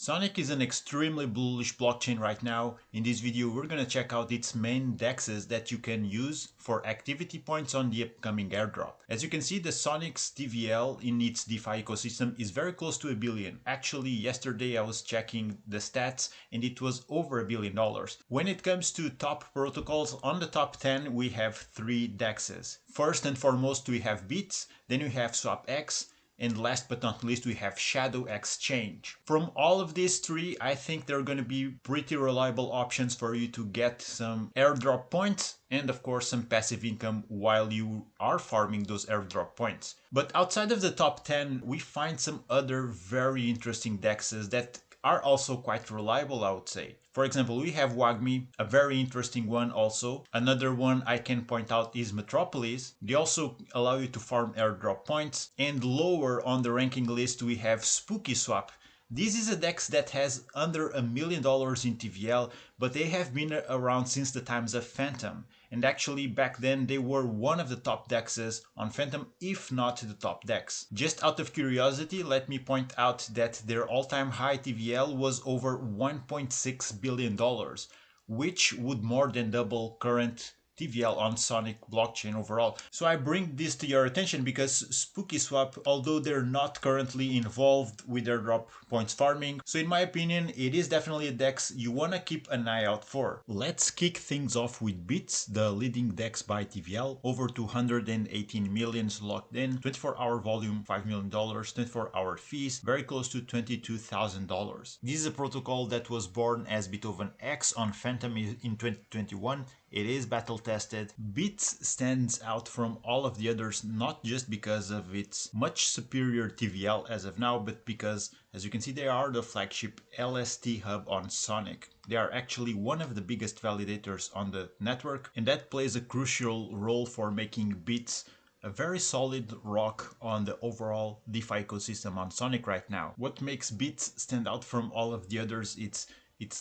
Sonic is an extremely bullish blockchain right now. In this video, we're gonna check out its main DEXs that you can use for activity points on the upcoming airdrop. As you can see, the Sonic's TVL in its DeFi ecosystem is very close to $1 billion. Actually, yesterday I was checking the stats and it was over $1 billion. When it comes to top protocols, on the top 10 we have 3 DEXs. First and foremost we have Beets, then we have SwapX, and last but not least, we have Shadow Exchange. From all of these 3, I think they're going to be pretty reliable options for you to get some airdrop points and of course some passive income while you are farming those airdrop points. But outside of the top 10, we find some other very interesting DEXs that are also quite reliable, I would say. For example, we have Wagmi, a very interesting one also. Another one I can point out is Metropolis. They also allow you to farm airdrop points. And lower on the ranking list we have Spookyswap. This is a DEX that has under $1 million in TVL, but they have been around since the times of Phantom. And actually back then they were one of the top DEXs on Phantom, if not the top DEX. Just out of curiosity, let me point out that their all-time high TVL was over $1.6 billion, which would more than double current TVL on Sonic blockchain overall. So I bring this to your attention because Spookyswap, although they're not currently involved with airdrop points farming, so in my opinion it is definitely a DEX you wanna keep an eye out for. Let's kick things off with Beets, the leading DEX by TVL, over 218 million locked in, 24-hour volume $5 million, 24-hour fees very close to $22,000. This is a protocol that was born as Beethoven X on Phantom in 2021. It is battle tested. Beets stands out from all of the others not just because of its much superior TVL as of now, but because, as you can see, they are the flagship LST hub on Sonic. They are actually one of the biggest validators on the network, and that plays a crucial role for making Beets a very solid rock on the overall DeFi ecosystem on Sonic right now. What makes Beets stand out from all of the others, it's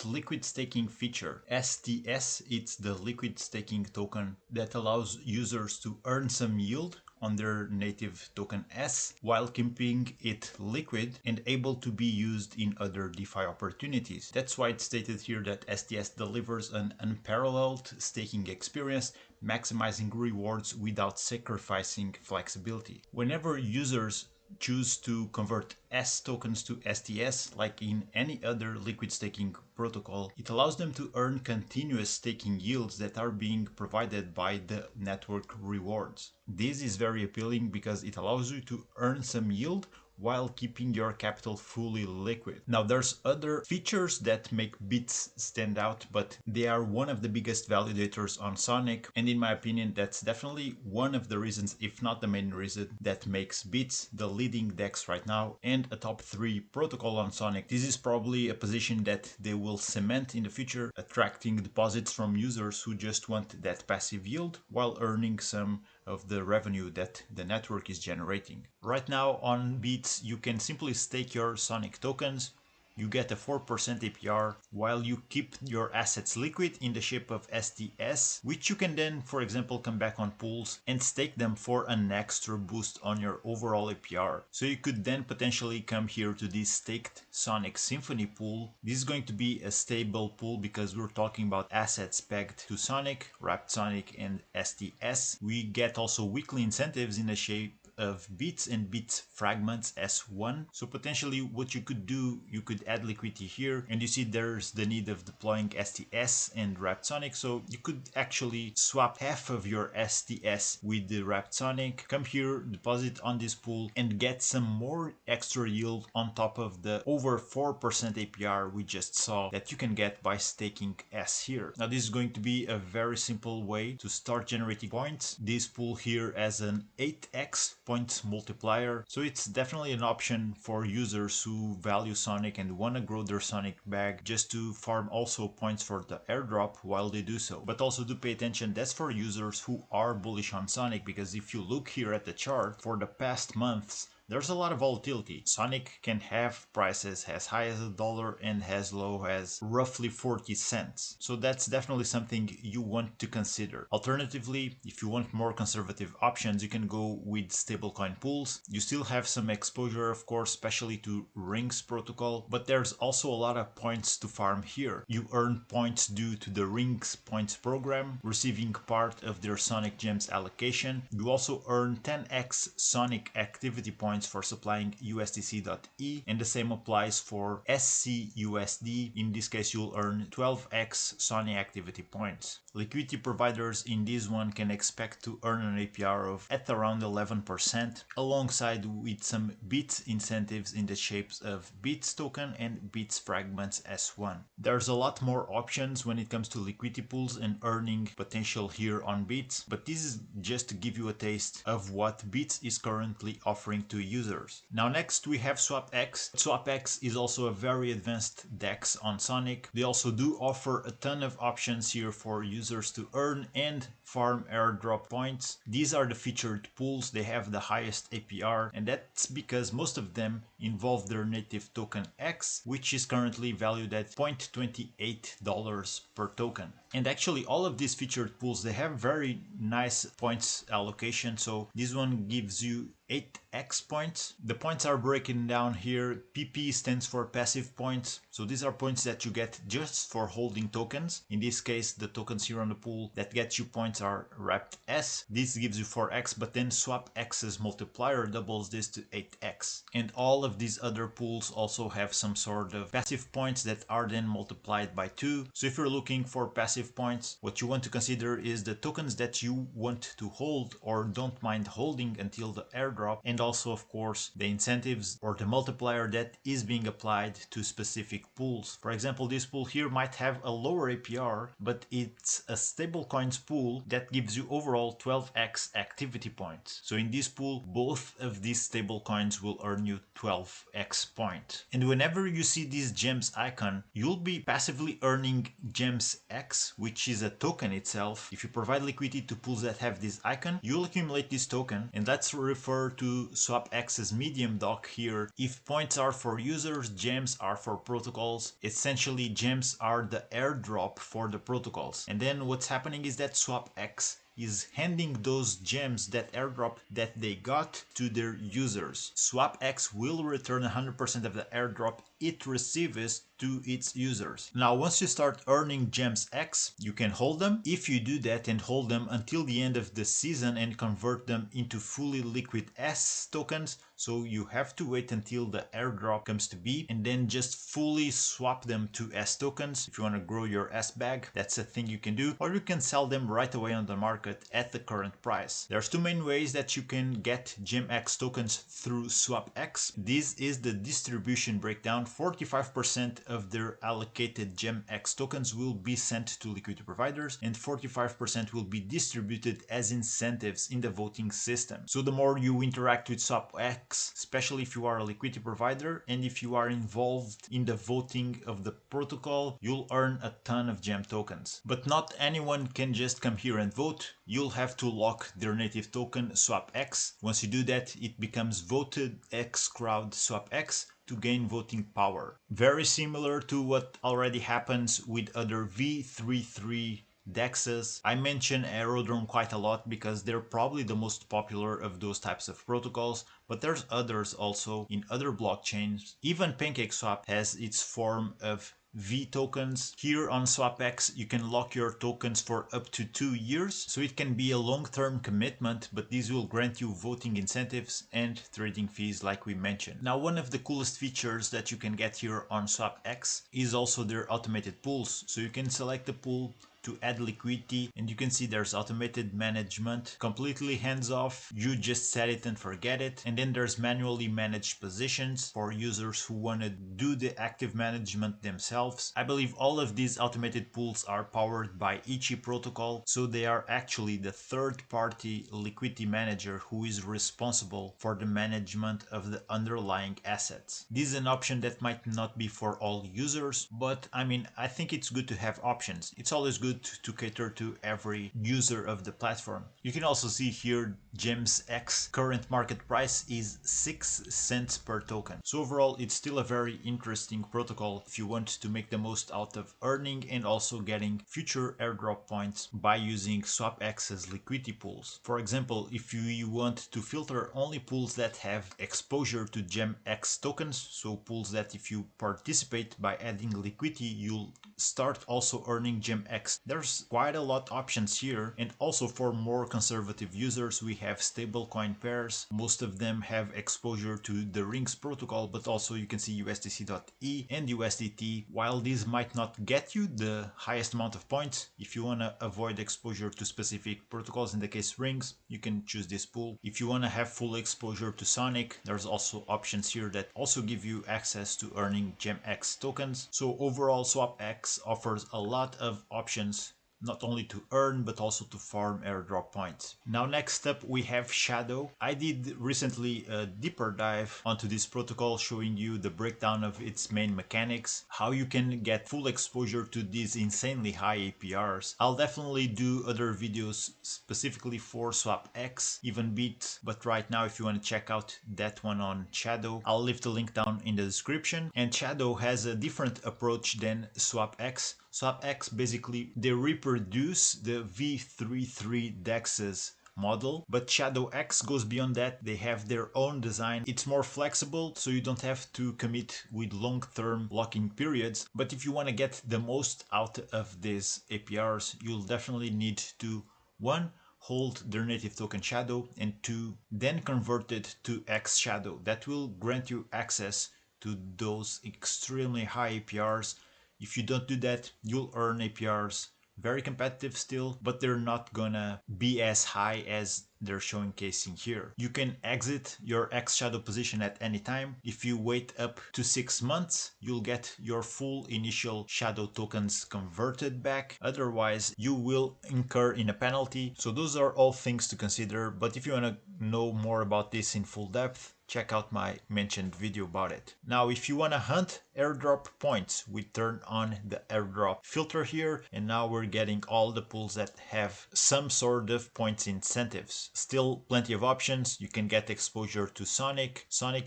liquid staking feature. STS, it's the liquid staking token that allows users to earn some yield on their native token S while keeping it liquid and able to be used in other DeFi opportunities. That's why it's stated here that STS delivers an unparalleled staking experience, maximizing rewards without sacrificing flexibility. Whenever users choose to convert S tokens to STS, like in any other liquid staking protocol, it allows them to earn continuous staking yields that are being provided by the network rewards. This is very appealing because it allows you to earn some yield while keeping your capital fully liquid. Now there's other features that make Beets stand out, but they are one of the biggest validators on Sonic, and in my opinion that's definitely one of the reasons, if not the main reason, that makes Beets the leading DEX right now and a top 3 protocol on Sonic. This is probably a position that they will cement in the future, attracting deposits from users who just want that passive yield while earning some of the revenue that the network is generating. Right now on Beets you can simply stake your Sonic tokens. You get a 4% APR while you keep your assets liquid in the shape of STS, which you can then, for example, come back on pools and stake them for an extra boost on your overall APR. So you could then potentially come here to this staked Sonic Symphony pool. This is going to be a stable pool because we're talking about assets pegged to Sonic, Wrapped Sonic and STS. We get also weekly incentives in the shape of Beets and Beets fragments S1. So potentially what you could do, you could add liquidity here, and you see there's the need of deploying STS and Wrapped Sonic, so you could actually swap half of your STS with the Wrapped Sonic, come here, deposit on this pool and get some more extra yield on top of the over 4% APR we just saw that you can get by staking S here. Now this is going to be a very simple way to start generating points. This pool here has an 8x points multiplier, so it's definitely an option for users who value Sonic and want to grow their Sonic bag just to farm also points for the airdrop while they do so. But also do pay attention, that's for users who are bullish on Sonic, because if you look here at the chart for the past months, there's a lot of volatility. Sonic can have prices as high as $1 and as low as roughly 40 cents. So that's definitely something you want to consider. Alternatively, if you want more conservative options, you can go with stablecoin pools. You still have some exposure, of course, especially to Rings protocol, but there's also a lot of points to farm here. You earn points due to the Rings points program, receiving part of their Sonic Gems allocation. You also earn 10x Sonic activity points for supplying USDC.E, and the same applies for SCUSD. In this case, you'll earn 12x Sonic activity points. Liquidity providers in this one can expect to earn an APR of at around 11%, alongside with some Beets incentives in the shapes of Beets token and Beets fragments S1. There's a lot more options when it comes to liquidity pools and earning potential here on Beets, but this is just to give you a taste of what Beets is currently offering to users. Now next we have SwapX. SwapX is also a very advanced DEX on Sonic. They also do offer a ton of options here for users to earn and farm airdrop points. These are the featured pools. They have the highest APR, and that's because most of them involve their native token X, which is currently valued at $0.28 per token. And actually all of these featured pools, they have very nice points allocation. So this one gives you 8x points. The points are breaking down here. PP stands for passive points. So these are points that you get just for holding tokens. In this case, the tokens here on the pool that get you points are wrapped S. This gives you 4x, but then SwapX's multiplier doubles this to 8x. And all of these other pools also have some sort of passive points that are then multiplied by 2. So if you're looking for passive points, what you want to consider is the tokens that you want to hold or don't mind holding until the airdrop, and also of course the incentives or the multiplier that is being applied to specific pools. For example, this pool here might have a lower APR, but it's a stablecoins pool that gives you overall 12x activity points. So in this pool, both of these stablecoins will earn you 12x points. And whenever you see this gems icon, you'll be passively earning gems X, which is a token itself. If you provide liquidity to pools that have this icon, you'll accumulate this token, and let's refer to SwapX's medium doc here. If points are for users, gems are for protocols. Essentially, gems are the airdrop for the protocols. And then what's happening is that SwapX is handing those gems, that airdrop that they got, to their users. SwapX will return 100% of the airdrop it receives to its users. Now, once you start earning gems X, you can hold them. If you do that and hold them until the end of the season and convert them into fully liquid S tokens, so you have to wait until the airdrop comes to be and then just fully swap them to S tokens. If you want to grow your S bag, that's a thing you can do, or you can sell them right away on the market at the current price. There's two main ways that you can get GemX tokens through SwapX. This is the distribution breakdown. 45% of their allocated GemX tokens will be sent to liquidity providers, and 45% will be distributed as incentives in the voting system. So the more you interact with SwapX, especially if you are a liquidity provider and if you are involved in the voting of the protocol, you'll earn a ton of gem tokens. But not anyone can just come here and vote. You'll have to lock their native token SwapX. Once you do that, it becomes voted X crowd SwapX to gain voting power. Very similar to what already happens with other V33 DEXes. I mention Airdrop quite a lot because they're probably the most popular of those types of protocols, but there's others also in other blockchains. Even PancakeSwap has its form of V tokens. Here on SwapX, you can lock your tokens for up to 2 years, so it can be a long-term commitment, but these will grant you voting incentives and trading fees like we mentioned. Now, one of the coolest features that you can get here on SwapX is also their automated pools. So you can select the pool to add liquidity, and you can see there's automated management, completely hands-off. You just set it and forget it. And then there's manually managed positions for users who want to do the active management themselves. I believe all of these automated pools are powered by Ichi protocol, so they are actually the third-party liquidity manager who is responsible for the management of the underlying assets. This is an option that might not be for all users, but I mean, I think it's good to have options. It's always good good to cater to every user of the platform. You can also see here Gems X current market price is 6 cents per token. So overall, it's still a very interesting protocol if you want to make the most out of earning and also getting future airdrop points by using SwapX's liquidity pools. For example, if you want to filter only pools that have exposure to Gem X tokens, so pools that if you participate by adding liquidity, you'll start also earning Gem X. There's quite a lot of options here, and also for more conservative users, we have stablecoin pairs. Most of them have exposure to the Rings protocol, but also you can see USDC.E and USDT. While these might not get you the highest amount of points, if you want to avoid exposure to specific protocols, in the case Rings, you can choose this pool. If you want to have full exposure to Sonic, there's also options here that also give you access to earning Gem X tokens. So overall, SwapX offers a lot of options, not only to earn but also to farm airdrop points. Now next up we have Shadow. I did recently a deeper dive onto this protocol, showing you the breakdown of its main mechanics, how you can get full exposure to these insanely high APRs. I'll definitely do other videos specifically for SwapX, even Beets, but right now if you want to check out that one on Shadow, I'll leave the link down in the description. And Shadow has a different approach than SwapX. SwapX basically they reproduce the V33 DEXes model, but Shadow X goes beyond that. They have their own design. It's more flexible, so you don't have to commit with long-term locking periods. But if you want to get the most out of these APRs, you'll definitely need to 1. hold their native token Shadow, and 2. then convert it to X Shadow. That will grant you access to those extremely high APRs. If you don't do that, you'll earn APRs very competitive still, but they're not gonna be as high as they're showcasing here. You can exit your X Shadow position at any time. If you wait up to 6 months, you'll get your full initial Shadow tokens converted back. Otherwise, you will incur in a penalty. So those are all things to consider. But if you want to know more about this in full depth, check out my mentioned video about it. Now, if you want to hunt airdrop points, we turn on the airdrop filter here, and now we're getting all the pools that have some sort of points incentives. Still plenty of options. You can get exposure to Sonic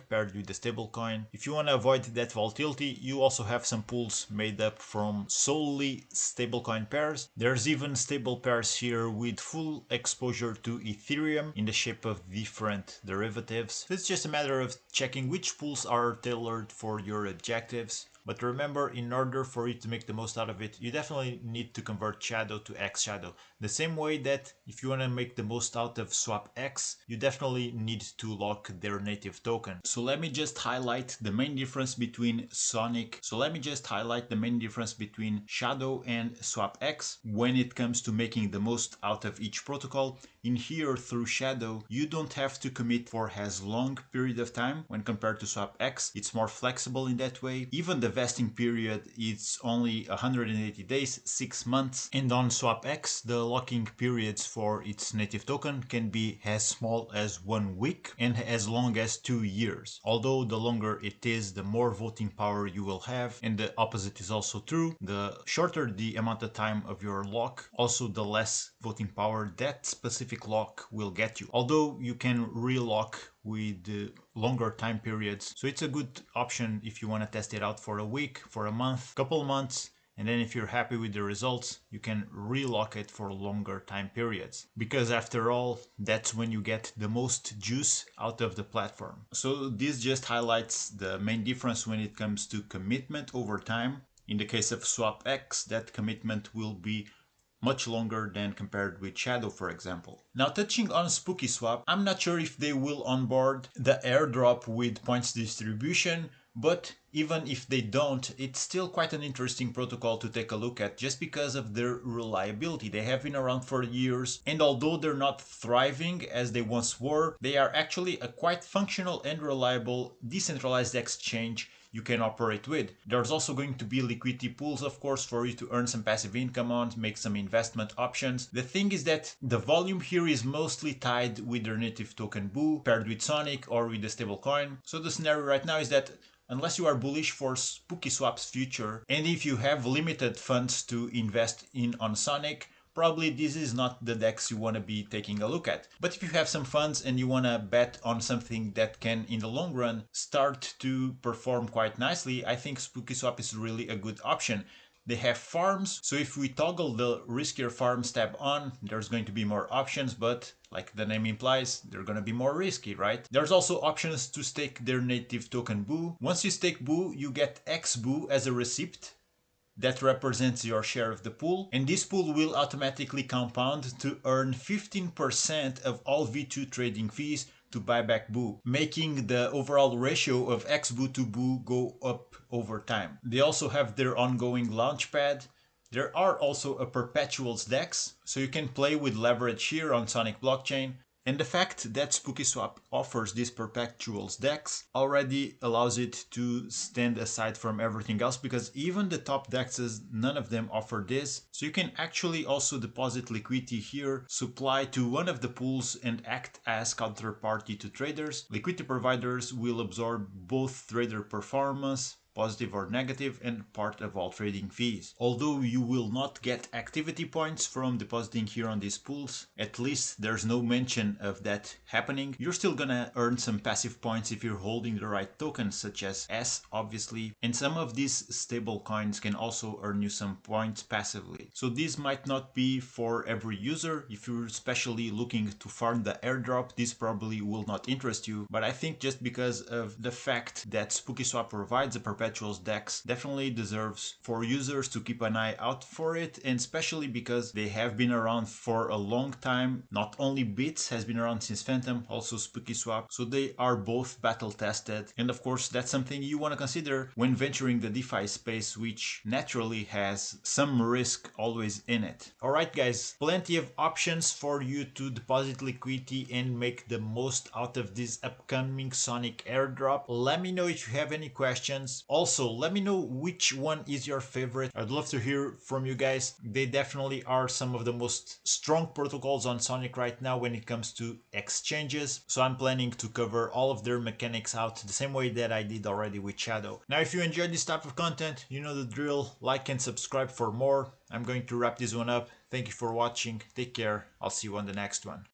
paired with the stablecoin. If you want to avoid that volatility, you also have some pools made up from solely stablecoin pairs. There's even stable pairs here with full exposure to Ethereum in the shape of different derivatives. So it's just a matter of checking which pools are tailored for your objectives. But remember, in order for you to make the most out of it, you definitely need to convert Shadow to X Shadow. The same way that if you want to make the most out of SwapX, you definitely need to lock their native token. So let me just highlight the main difference between Shadow and SwapX when it comes to making the most out of each protocol. In here, through Shadow, you don't have to commit for as long period of time when compared to SwapX. It's more flexible in that way. Even the vesting period is only 180 days, 6 months. And on SwapX, the locking periods for its native token can be as small as 1 week and as long as 2 years. Although the longer it is, the more voting power you will have. And the opposite is also true. The shorter the amount of time of your lock, also the less voting power that specific lock will get you. Although you can relock with longer time periods. So it's a good option if you want to test it out for a week, for a month, couple months, and then if you're happy with the results, you can relock it for longer time periods. Because after all, that's when you get the most juice out of the platform. So this just highlights the main difference when it comes to commitment over time. In the case of SwapX, that commitment will be much longer than compared with Shadow, for example. Now, touching on Spookyswap, I'm not sure if they will onboard the airdrop with points distribution, but even if they don't, it's still quite an interesting protocol to take a look at just because of their reliability. They have been around for years, and although they're not thriving as they once were, they are actually a quite functional and reliable decentralized exchange you can operate with. There's also going to be liquidity pools, of course, for you to earn some passive income on, make some investment options. The thing is that the volume here is mostly tied with their native token Boo paired with Sonic or with the stablecoin. So the scenario right now is that unless you are bullish for Spookyswap's future, and if you have limited funds to invest in on Sonic, probably this is not the DEX you want to be taking a look at. But if you have some funds and you want to bet on something that can in the long run start to perform quite nicely, I think Spookyswap is really a good option. They have farms, so if we toggle the riskier farms tab on, there's going to be more options, but like the name implies, they're going to be more risky, right? There's also options to stake their native token BOO. Once you stake BOO, you get X BOO as a receipt that represents your share of the pool, and this pool will automatically compound to earn 15% of all V2 trading fees to buy back BOO, making the overall ratio of X BOO to BOO go up over time. They also have their ongoing launchpad. There are also a perpetuals DEX, so you can play with leverage here on Sonic blockchain. And the fact that Spookyswap offers this perpetuals DEX already allows it to stand aside from everything else, because even the top DEXs, none of them offer this. So you can actually also deposit liquidity here, supply to one of the pools, and act as counterparty to traders. Liquidity providers will absorb both trader performance, positive or negative, and part of all trading fees. Although you will not get activity points from depositing here on these pools, at least there's no mention of that happening. You're still gonna earn some passive points if you're holding the right tokens, such as S, obviously, and some of these stable coins can also earn you some points passively. So this might not be for every user. If you're especially looking to farm the airdrop, this probably will not interest you, but I think just because of the fact that Spookyswap provides a perpetuals DEX, definitely deserves for users to keep an eye out for it, and especially because they have been around for a long time. Not only Beets has been around since Phantom, also Spookyswap, so they are both battle tested, and of course that's something you want to consider when venturing the DeFi space, which naturally has some risk always in it. Alright guys, plenty of options for you to deposit liquidity and make the most out of this upcoming Sonic airdrop. Let me know if you have any questions. Also, let me know which one is your favorite. I'd love to hear from you guys. They definitely are some of the most strong protocols on Sonic right now when it comes to exchanges. So I'm planning to cover all of their mechanics out the same way that I did already with Shadow. Now, if you enjoyed this type of content, you know the drill. Like and subscribe for more. I'm going to wrap this one up. Thank you for watching. Take care. I'll see you on the next one.